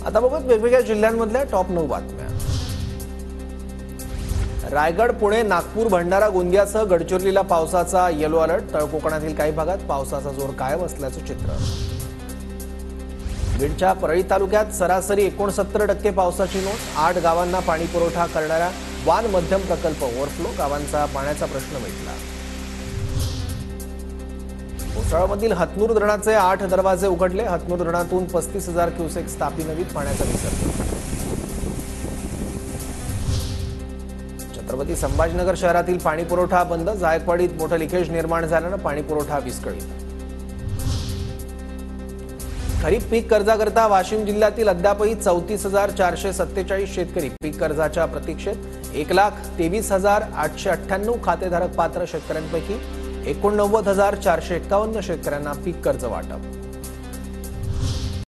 आता बघूत वेगवेगळ्या जिल्ह्यांमधल्या टॉप 9 बातम्या। रायगड, पुणे, नागपूर, भंडारा, गोंदियासह गडचिरोलीला पावसाचा येलो अलर्ट। तळ कोकणातील काही भागात पावसाचा जोर कायम असल्याचं चित्र। बीडच्या परळी तालुक्यात सरासरी 69% पावसाची नोंद। 8 गावांना पाणी पुरवठा करणारा वान मध्यम प्रकल्प ओव्हरफ्लो, गावांचा पाण्याचा प्रश्न मिटला। भोसावळमधील हतनूर धरणाचे 8 दरवाजे उघडले। हतनूर धरणातून 35,000 क्युसेक तापी नदीत पाण्याचा विसर्ग। छत्रपती संभाजीनगर शहरातील पाणी पुरवठा बंद। जायकवाडीत मोठं लिकेज निर्माण झाल्यानं पाणी पुरवठा विस्कळीत। खरीप पीक कर्जाकरता वाशिम जिल्ह्यातील अद्यापही 34,447 शेतकरी पीक कर्जाच्या प्रतीक्षेत। 1,23,898 खातेधारक पात्र शेतकऱ्यांपैकी 89,451 शेतकऱ्यांना पीक कर्ज वाटप।